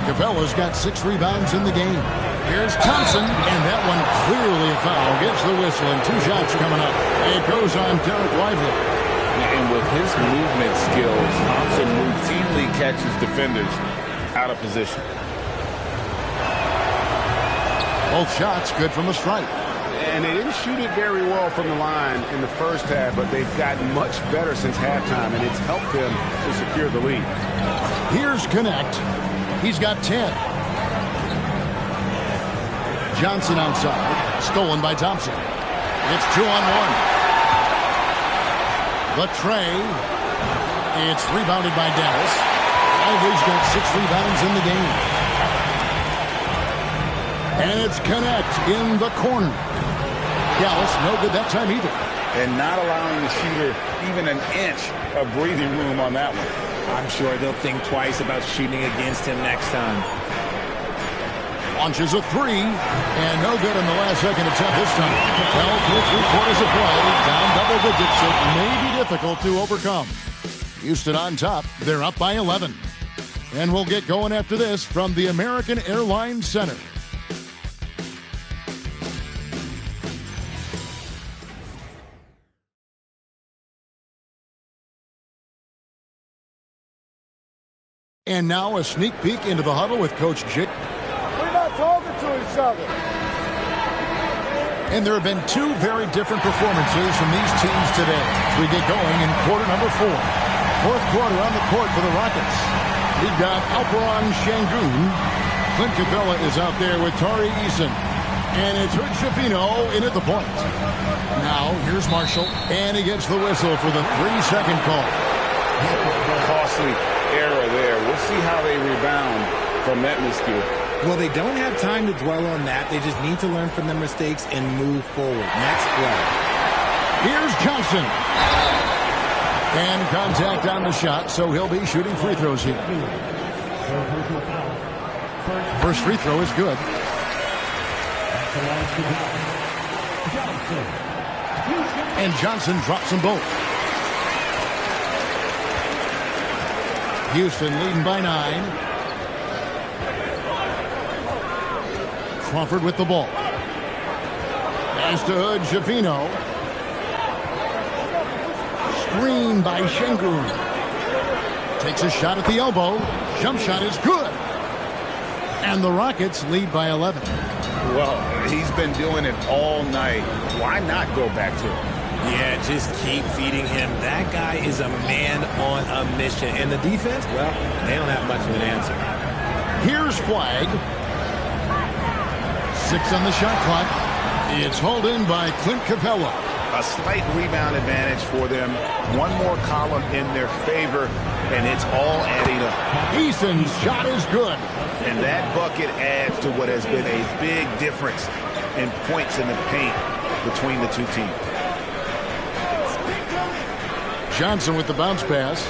Capella's got 6 rebounds in the game. Here's Thompson, and that one clearly a foul. Gets the whistle, and 2 shots coming up. It goes on Derek Lively. And with his movement skills, Thompson routinely catches defenders out of position. Both shots good from the stripe. And they didn't shoot it very well from the line in the first half, but they've gotten much better since halftime, and it's helped them to secure the lead. Here's Connect. He's got 10. Johnson outside. Stolen by Thompson. It's 2-on-1. The tray. It's rebounded by Dallas. Lively's got 6 rebounds in the game. And it's Connect in the corner. Dallas, no good that time either. And not allowing the shooter even an inch of breathing room on that one. I'm sure they'll think twice about shooting against him next time. Launches a 3, and no good in the last second attempt this time. Well, through 3 quarters of play, down double digits, it may be difficult to overcome. Houston on top, they're up by 11. And we'll get going after this from the American Airlines Center. And now a sneak peek into the huddle with Coach Jake. We're not talking to each other. And there have been 2 very different performances from these teams today as we get going in quarter number 4. 4th quarter on the court for the Rockets. We've got Alperon Şengün. Clint Capella is out there with Tari Eason. And it's Hood-Schifino in at the point. Now, here's Marshall. And he gets the whistle for the 3-second call. Costly error there. We'll see how they rebound from that miscue. Well, they don't have time to dwell on that. They just need to learn from their mistakes and move forward. Next play. Here's Johnson. And contact on the shot, so he'll be shooting free throws here. First free throw is good. And Johnson drops them both. Houston leading by 9. Crawford with the ball. Pass to Hood-Schifino. Screen by Şengün. Takes a shot at the elbow. Jump shot is good. And the Rockets lead by 11. Well, he's been doing it all night. Why not go back to it? Yeah, just keep feeding him. That guy is a man on a mission. And the defense, well, they don't have much of an answer. Here's Flag. 6 on the shot clock. It's hauled in by Clint Capella. A slight rebound advantage for them. One more column in their favor, and it's all adding up. Eason's shot is good. And that bucket adds to what has been a big difference in points in the paint between the 2 teams. Johnson with the bounce pass.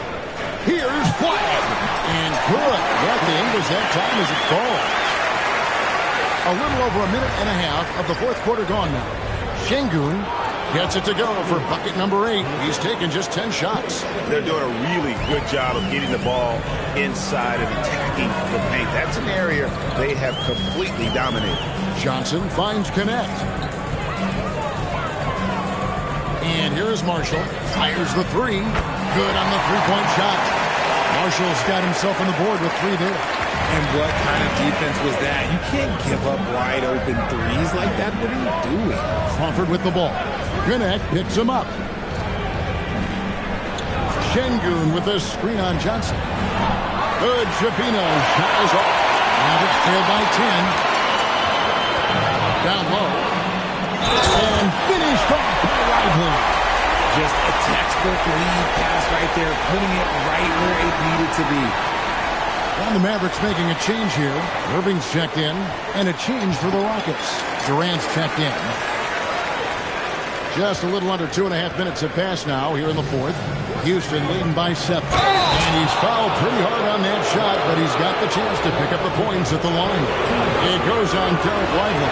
Here's Flag. And good. Got the English that time as it falls. A little over a minute and a half of the fourth quarter gone now. Şengün gets it to go for bucket number 8. He's taken just 10 shots. They're doing a really good job of getting the ball inside and attacking the paint. That's an area they have completely dominated. Johnson finds Connect. And here is Marshall. Fires the 3. Good on the three-point shot. Marshall's got himself on the board with 3 there. And what kind of defense was that? You can't give up wide open threes like that. What are you doing? Crawford with the ball. Connect picks him up. Şengün with a screen on Johnson. Good Shafino. Shot is off. Mavericks trail by 10. Down low. And finished off by Lively. Just a textbook lead pass right there, putting it right where it needed to be. And the Mavericks making a change here. Irving's checked in, and a change for the Rockets. Durant's checked in. Just a little under 2.5 minutes have passed now here in the fourth. Houston leading by 7. And he's fouled pretty hard on that shot, but he's got the chance to pick up the points at the line. It goes on Derek Lively.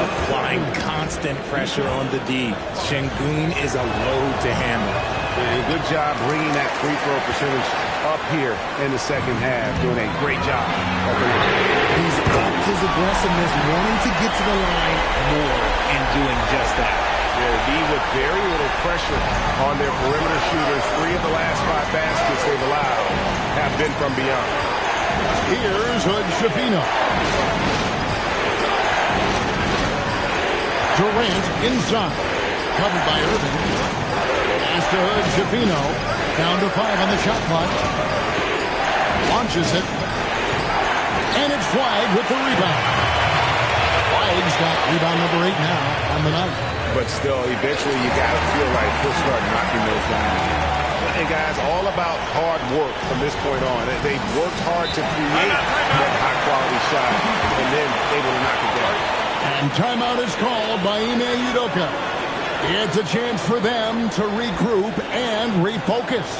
Applying constant pressure on the D. Şengün is a load to handle. Good job bringing that free throw percentage up here in the second half. Doing a great job. He's upped his aggressiveness, wanting to get to the line more and doing just that. D with very little pressure on their perimeter shooters. 3 of the last 5 baskets they've allowed have been from beyond. Here's Hood Shafino. Durant inside. Covered by Irving. Pass to Hood Shafino. Down to 5 on the shot clock. Launches it. And it's Flag with the rebound. Flag's got rebound number 8 now on the night. But still, eventually you got to feel like he'll start knocking those down. And guys, all about hard work from this point on. They've worked hard to create that high-quality shot, and then able to knock it down. And timeout is called by Ime Udoka. It's a chance for them to regroup and refocus.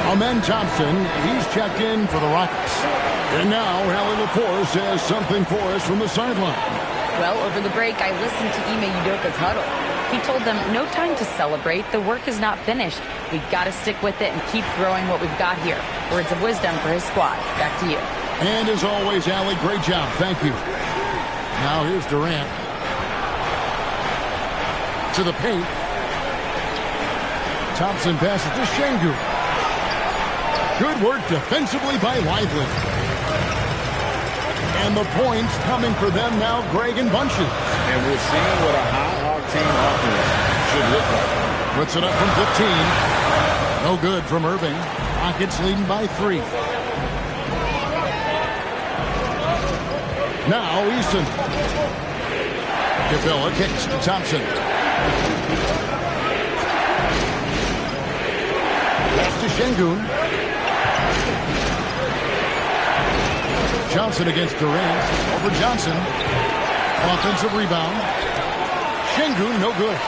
Amen Thompson, he's checked in for the Rockets. And now, Allie LaForce has something for us from the sideline. Well, over the break, I listened to Ime Udoka's huddle. He told them, no time to celebrate. The work is not finished. We've got to stick with it and keep growing what we've got here. Words of wisdom for his squad. Back to you. And as always, Allie, great job. Thank you. Now here's Durant. To the paint. Thompson passes to Şengün. Good work defensively by Lively. And the points coming for them now, Greg and Bunches. And we're seeing what a high-octane offense should look like. Puts it up from 15. No good from Irving. Rockets leading by 3. Now Easton. Gabella kicks to Thompson. Pass to Şengün. Johnson against Durant. Over Johnson. Offensive rebound. Şengün, no good.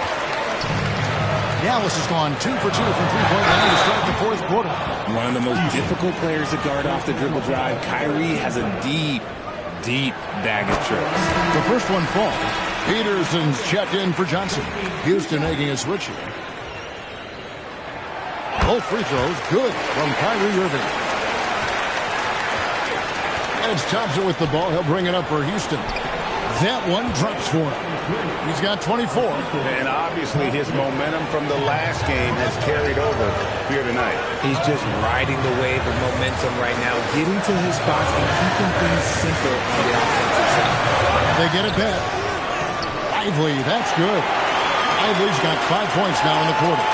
Dallas has gone 2 for 2 from three-point line to start the fourth quarter. One of the most difficult players to guard off the dribble drive. Kyrie has a deep bag of tricks. The first one falls. Peterson's checked in for Johnson. Houston making a switch here. Both free throws good from Kyrie Irving. And it's Thompson with the ball. He'll bring it up for Houston. That one drops for him. He's got 24. And obviously his momentum from the last game has carried over here tonight. He's just riding the wave of momentum right now, getting to his spots and keeping things simple on the offensive side. They get it back. Lively, that's good. Lively's got 5 points now in the quarter.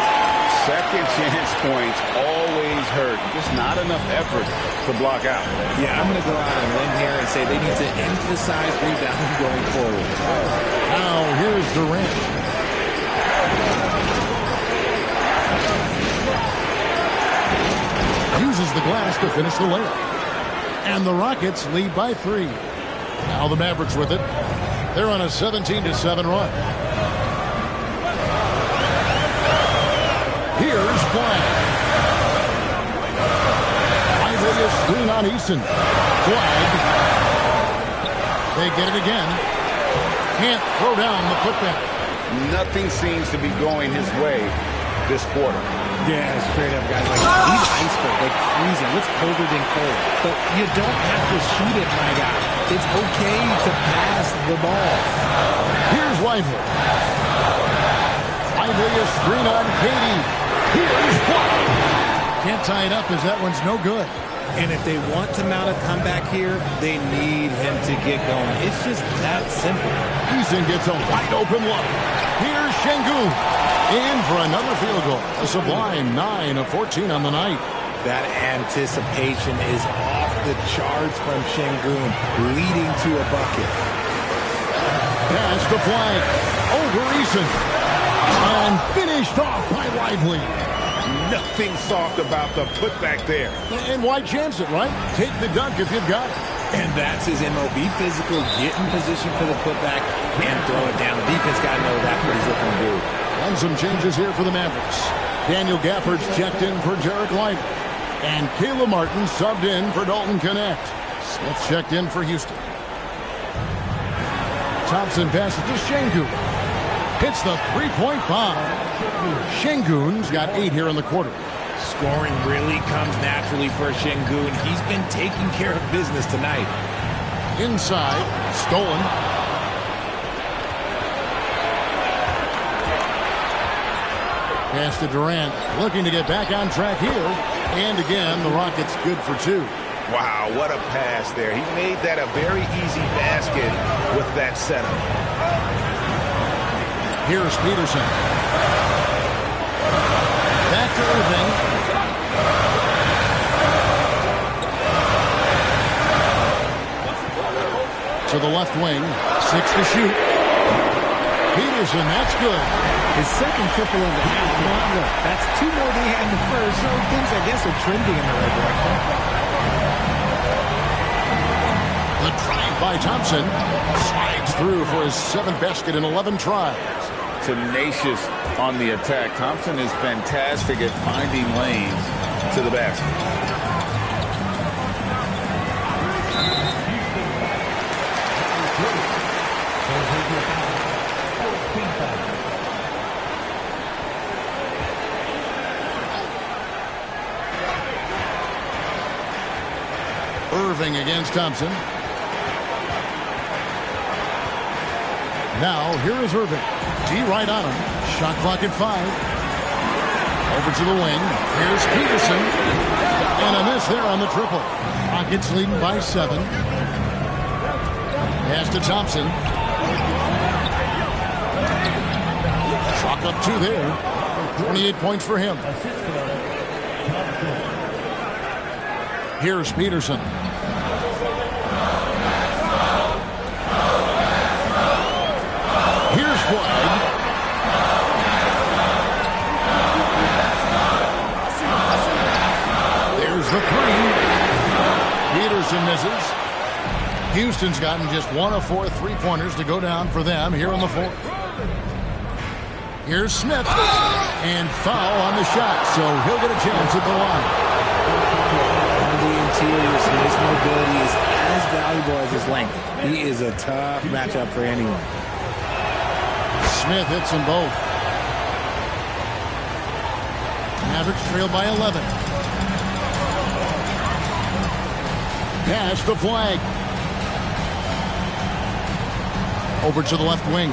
Second chance points always hurt. Just not enough effort to block out. Yeah, I'm going to go out on a limb here and say they need to emphasize rebounding going forward. Now here's Durant. Uses the glass to finish the layup. And the Rockets lead by 3. Now the Mavericks with it. They're on a 17-7 run. Here's Flag. Lively is screen on Eason. Flag. They get it again. Can't throw down the putback. Nothing seems to be going his way this quarter. Yeah, straight up, guys. Like, he's ice cold, like freezing. What's colder than cold? But you don't have to shoot it, my guy. It's okay to pass the ball. Here's Lively. Lively is screen on Katie. Here's Flag. Can't tie it up as that one's no good. And if they want to mount a comeback here, they need him to get going. It's just that simple. Eason gets a wide open look. Here's Şengün. In for another field goal. A sublime 9 of 14 on the night. That anticipation is off the charts from Şengün, leading to a bucket. Pass to Flag. Over Eason. And finished off by Lively. Nothing soft about the putback there. And why chance it, right? Take the dunk if you've got it. And that's his MO. Be physical, get in position for the putback, and throw it down. The defense got to know that's what he's looking to do. And some changes here for the Mavericks. Daniel Gafford's checked in for Derek Lively. And Caleb Martin subbed in for Dalton Connect. Smith checked in for Houston. Thompson passes to Şengün. Hits the three-point bomb. Şengün's got 8 here in the quarter. Scoring really comes naturally for Şengün. He's been taking care of business tonight. Inside, stolen. Pass to Durant, looking to get back on track here. And again, the Rockets good for 2. Wow, what a pass there. He made that a very easy basket with that setup. Here's Peterson. Back to Irving. To the left wing. 6 to shoot. Peterson, that's good. His second triple of the half. Look, that's 2 more than he had in the first, so things, I guess, are trending in the right direction. The drive by Thompson. Slides through for his 7th basket in 11 tries. Tenacious on the attack. Thompson is fantastic at finding lanes to the basket. Irving against Thompson. Now, here is Irving. D right on him. Shot clock at 5. Over to the wing. Here's Peterson. And a miss there on the triple. Rockets leading by 7. Pass to Thompson. Chalk up 2 there. 28 points for him. Here's Peterson. Here's Flag. There's the 3. Peterson misses. Houston's gotten just 1 of 4 3-pointers to go down for them here in the 4th. Here's Smith. And foul on the shot, so he'll get a chance at the line. On the interior, Smith's mobility is as valuable as his length. He is a tough matchup for anyone. Smith hits them both. Mavericks trail by 11. Pass to Flag. Over to the left wing.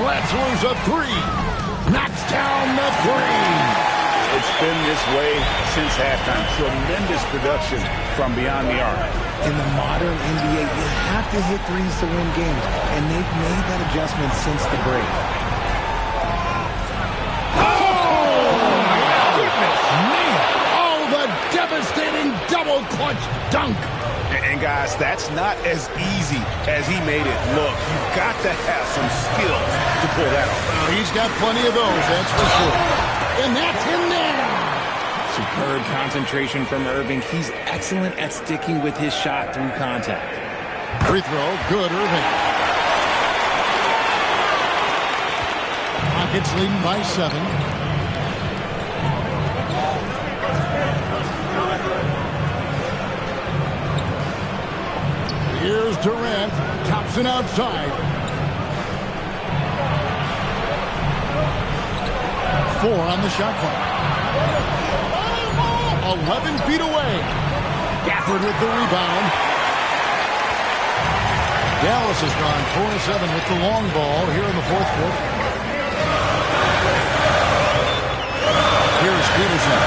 Let's lose a 3. Knocks down the 3. It's been this way since halftime. Tremendous production from beyond the arc. In the modern NBA, you have to hit threes to win games, and they've made that adjustment since the break. Oh, my goodness, man. Oh, the devastating double clutch dunk. And guys, that's not as easy as he made it look. You've got to have some skills to pull that off. He's got plenty of those, that's for sure. And that's in there. Superb concentration from Irving. He's excellent at sticking with his shot through contact. Free throw, good, Irving. Rockets leading by 7. Here's Durant, Thompson outside. 4 on the shot clock. 11 feet away. Gafford with the rebound. Dallas has gone 4-7 with the long ball here in the fourth quarter. Here's Peterson.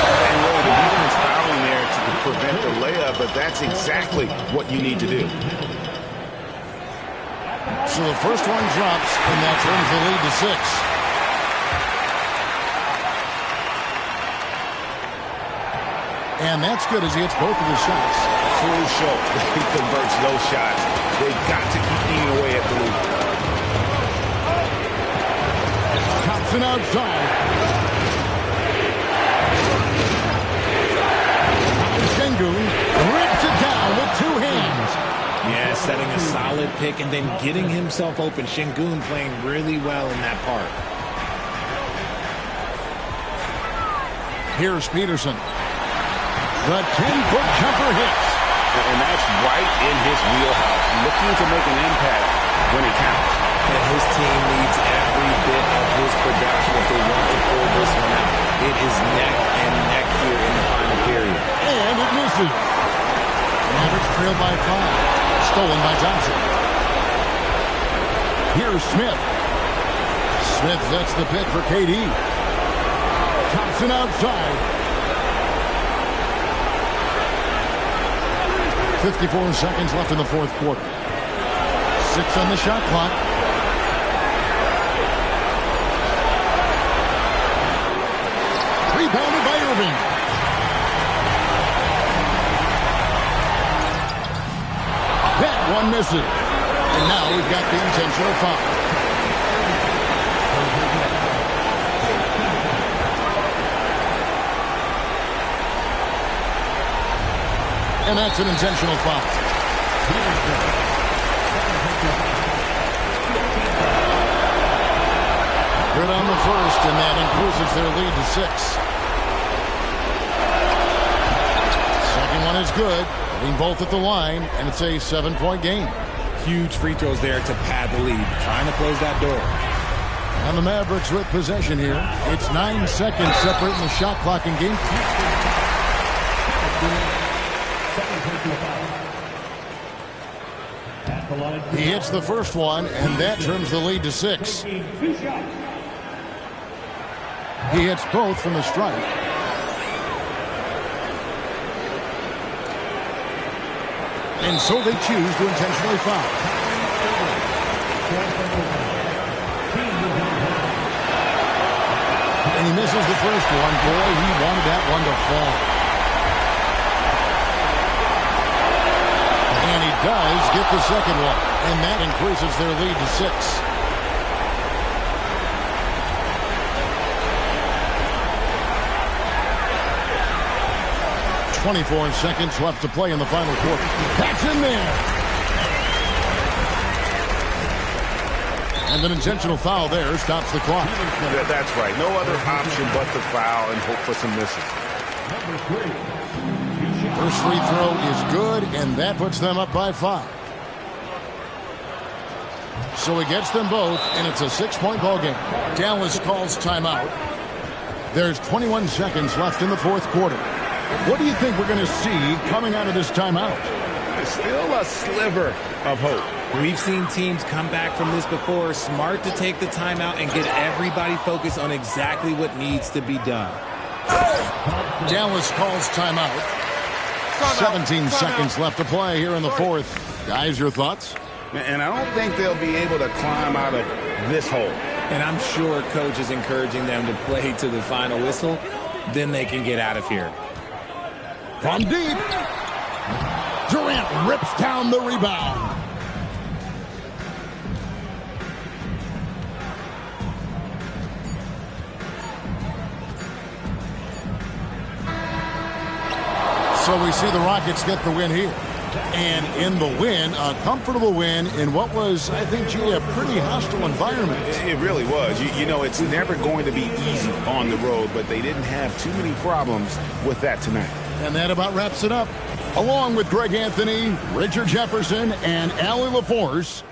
And really, the defense fouling there to prevent the layup, but that's exactly what you need to do. So the first one drops, and that turns the lead to 6. And that's good as he hits both of his shots. Crucial that he converts those shots. They've got to keep eating away at the lead. Thompson outside. Sengun rips it down with 2 hands. Yeah, setting a solid pick and then getting himself open. Sengun playing really well in that part. Here's Peterson. The 10-foot jumper hits. And that's right in his wheelhouse. Looking to make an impact when it counts. And his team needs every bit of his production if they want to pull this one out. It is neck and neck here in the final period. And it misses. Mavericks trail by 5. Stolen by Johnson. Here's Smith. Smith sets the pick for KD. Thompson outside. 54 seconds left in the fourth quarter. 6 on the shot clock. Rebounded by Irving. That one misses. And now we've got the intentional foul. And that's an intentional foul. Good on the first, and that increases their lead to 6. Second one is good. Hitting both at the line, and it's a 7-point game. Huge free throws there to pad the lead. Trying to close that door. And the Mavericks with possession here. It's 9 seconds separating the shot clock and game. He hits the first one, and that turns the lead to 6. He hits both from the stripe. And so they choose to intentionally foul. And he misses the first one. Boy, he wanted that one to fall. And he does get the second one. And that increases their lead to 6. 24 seconds left to play in the final quarter. That's in there. And an intentional foul there stops the clock. That's right. No other option but to foul and hope for some misses. First free throw is good, and that puts them up by 5. So he gets them both, and it's a 6-point ball game. Dallas calls timeout. There's 21 seconds left in the fourth quarter. What do you think we're going to see coming out of this timeout? Still a sliver of hope. We've seen teams come back from this before. Smart to take the timeout and get everybody focused on exactly what needs to be done. Dallas calls timeout. 17 seconds left to play here in the fourth. Guys, your thoughts? And I don't think they'll be able to climb out of this hole. And I'm sure coach is encouraging them to play to the final whistle. Then they can get out of here. From deep, Durant rips down the rebound. So we see the Rockets get the win here. And in the win, a comfortable win in what was, I think, G, a pretty hostile environment. It really was. You know, it's never going to be easy on the road, but they didn't have too many problems with that tonight. And that about wraps it up. Along with Greg Anthony, Richard Jefferson, and Allie LaForce,